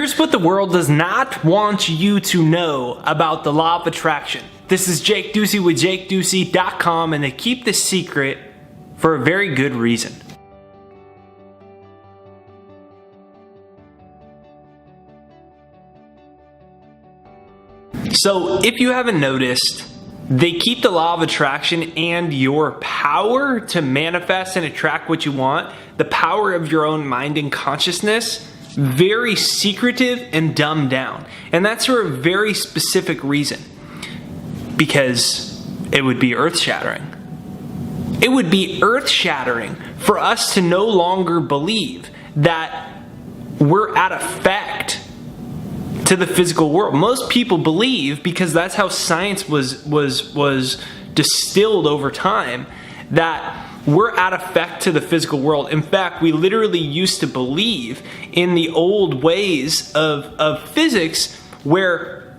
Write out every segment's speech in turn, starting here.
Here's what the world does not want you to know about the law of attraction. This is Jake Ducey with JakeDucey.com, and they keep this secret for a very good reason. So, if you haven't noticed, they keep the law of attraction and your power to manifest and attract what you want, the power of your own mind and consciousness, very secretive and dumbed down. And that's for a very specific reason. Because it would be earth-shattering. It would be earth-shattering for us to no longer believe that we're at effect to the physical world. Most people believe, because that's how science was distilled over time, that we're at effect to the physical world. In fact, we literally used to believe in the old ways of physics where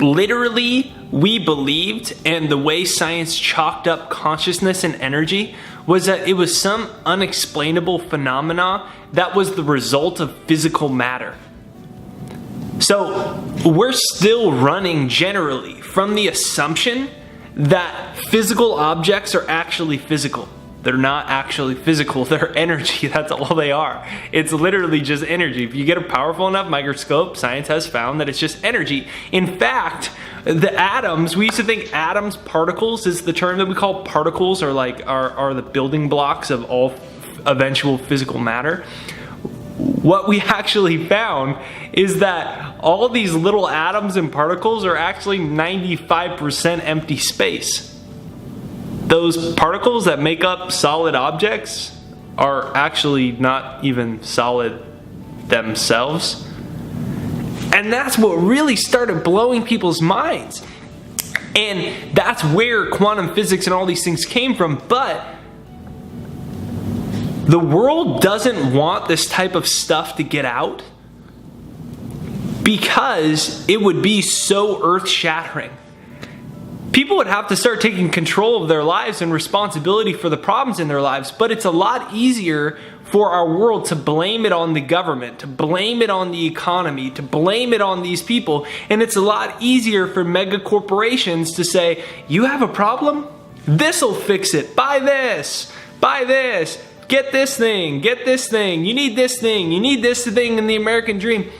literally we believed, and the way science chalked up consciousness and energy was that it was some unexplainable phenomena that was the result of physical matter. So we're still running generally from the assumption that physical objects are actually physical. They're not actually physical, they're energy, that's all they are. It's literally just energy. If you get a powerful enough microscope, science has found that it's just energy. In fact, the atoms, we used to think atoms, particles is the term that we call particles, or are the building blocks of all eventual physical matter. What we actually found is that all these little atoms and particles are actually 95% empty space. Those particles that make up solid objects are actually not even solid themselves. And that's what really started blowing people's minds. And that's where quantum physics and all these things came from. But the world doesn't want this type of stuff to get out because it would be so earth-shattering. People would have to start taking control of their lives and responsibility for the problems in their lives, but it's a lot easier for our world to blame it on the government, to blame it on the economy, to blame it on these people, and it's a lot easier for mega corporations to say, you have a problem? This'll fix it. Buy this, get this thing, you need this thing, you need this thing in the American dream.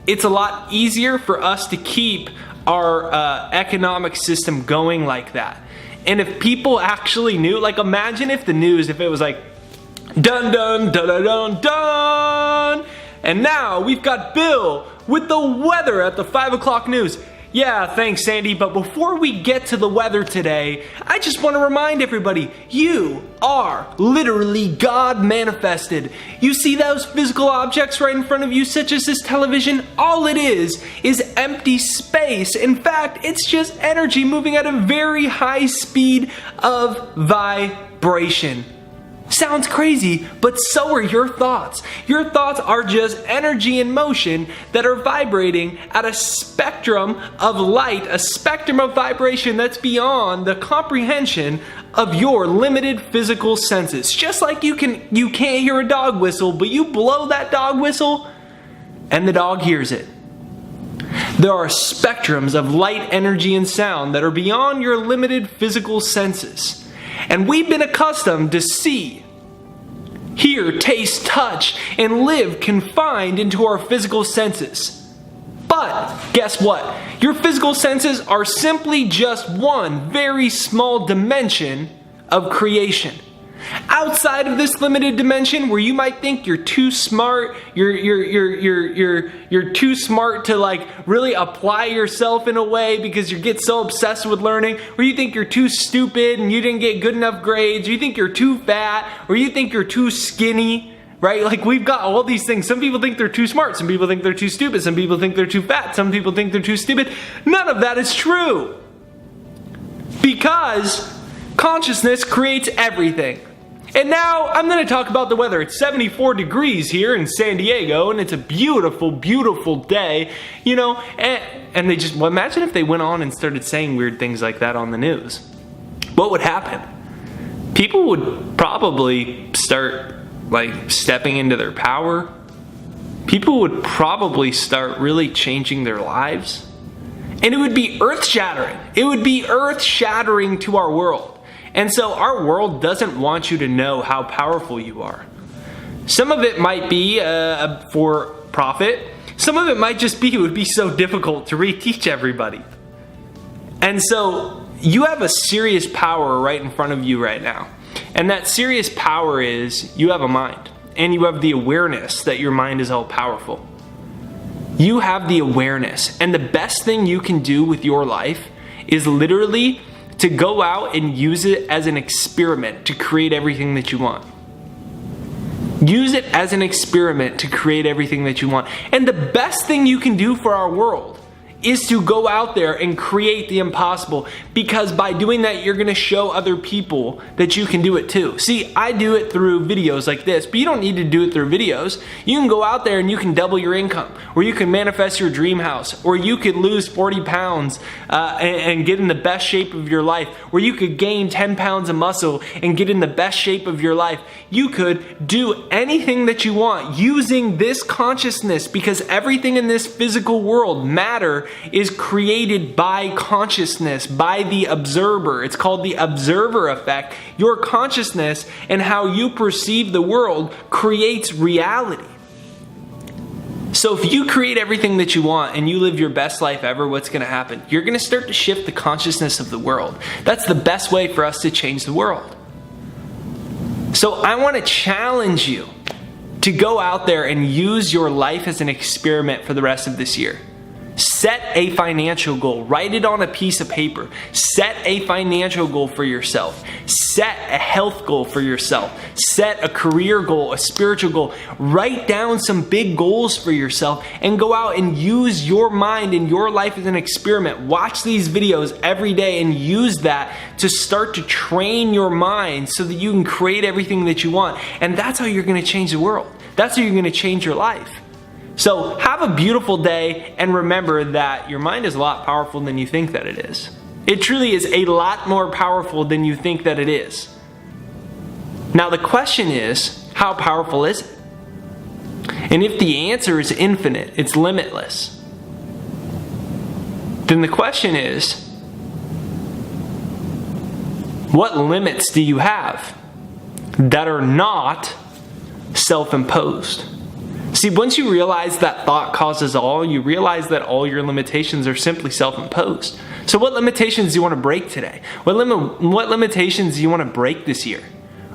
It's a lot easier for us to keep our economic system going like that. And if people actually knew, like imagine if the news, if it was like, dun dun dun dun dun dun, and now we've got Bill with the weather at the 5 o'clock news. Yeah, thanks Sandy, but before we get to the weather today, I just want to remind everybody, you are literally God manifested. You see those physical objects right in front of you, such as this television? All it is empty space. In fact, it's just energy moving at a very high speed of vibration. Sounds crazy, but so are your thoughts. Your thoughts are just energy in motion that are vibrating at a spectrum of light, a spectrum of vibration that's beyond the comprehension of your limited physical senses. Just like you can't hear a dog whistle, but you blow that dog whistle and the dog hears it. There are spectrums of light, energy, and sound that are beyond your limited physical senses. And we've been accustomed to see, hear, taste, touch, and live confined into our physical senses. But guess what? Your physical senses are simply just one very small dimension of creation. Outside of this limited dimension, where you might think you're too smart, you're too smart to like really apply yourself in a way because you get so obsessed with learning, or you think you're too stupid and you didn't get good enough grades, or you think you're too fat, or you think you're too skinny, right? Like we've got all these things. Some people think they're too smart, some people think they're too stupid, some people think they're too fat, some people think they're too stupid. None of that is true. Because consciousness creates everything. And now I'm going to talk about the weather. It's 74 degrees here in San Diego, and it's a beautiful, beautiful day, you know, and they just, well, imagine if they went on and started saying weird things like that on the news. What would happen? People would probably start like stepping into their power. people would probably start really changing their lives. And it would be earth-shattering. It would be earth-shattering to our world. And so our world doesn't want you to know how powerful you are. Some of it might be for profit. Some of it might just be, it would be so difficult to reteach everybody. And so you have a serious power right in front of you right now. And that serious power is you have a mind. And you have the awareness that your mind is all powerful. You have the awareness. And the best thing you can do with your life is literally to go out and use it as an experiment to create everything that you want. Use it as an experiment to create everything that you want. And the best thing you can do for our world is to go out there and create the impossible, because by doing that you're going to show other people that you can do it too. See, I do it through videos like this, but you don't need to do it through videos. You can go out there and you can double your income, or you can manifest your dream house, or you could lose 40 pounds and get in the best shape of your life, or you could gain 10 pounds of muscle and get in the best shape of your life. You could do anything that you want using this consciousness, because everything in this physical world, matter, is created by consciousness, by the observer. It's called the observer effect. Your consciousness and how you perceive the world creates reality. So if you create everything that you want and you live your best life ever, what's going to happen? You're going to start to shift the consciousness of the world. That's the best way for us to change the world. So I want to challenge you to go out there and use your life as an experiment for the rest of this year. Set a financial goal. Write it on a piece of paper. Set a financial goal for yourself. Set a health goal for yourself. Set a career goal, a spiritual goal. Write down some big goals for yourself and go out and use your mind and your life as an experiment. Watch these videos every day and use that to start to train your mind so that you can create everything that you want. And that's how you're going to change the world. That's how you're going to change your life. So have a beautiful day, and remember that your mind is a lot powerful than you think that it is. It truly is a lot more powerful than you think that it is. Now the question is, how powerful is it? And if the answer is infinite, it's limitless, then the question is, what limits do you have that are not self-imposed? See, once you realize that thought causes all, you realize that all your limitations are simply self-imposed. So what limitations do you want to break today? What limitations do you want to break this year?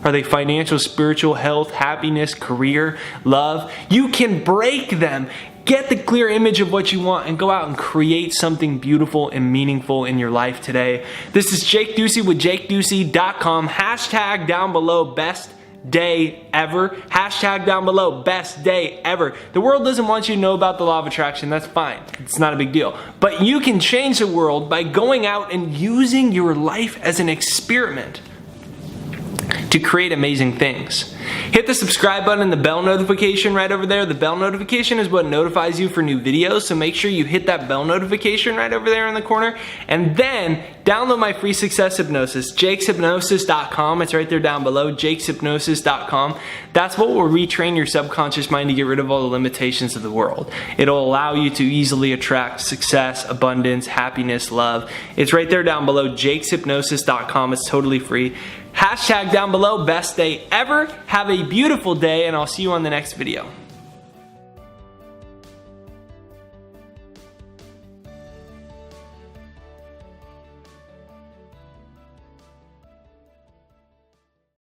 Are they financial, spiritual, health, happiness, career, love? You can break them. Get the clear image of what you want and go out and create something beautiful and meaningful in your life today. This is Jake Ducey with JakeDucey.com. Hashtag down below, best day ever. Hashtag down below, best day ever. The world doesn't want you to know about the law of attraction. That's fine. It's not a big deal. But you can change the world by going out and using your life as an experiment to create amazing things. Hit the subscribe button and the bell notification right over there. The bell notification is what notifies you for new videos, so make sure you hit that bell notification right over there in the corner. And then download my free success hypnosis, jakeshypnosis.com. It's right there down below, jakeshypnosis.com. That's what will retrain your subconscious mind to get rid of all the limitations of the world. It'll allow you to easily attract success, abundance, happiness, love. It's right there down below, jakeshypnosis.com. It's totally free. Hashtag down below, best day ever. Have a beautiful day, and I'll see you on the next video.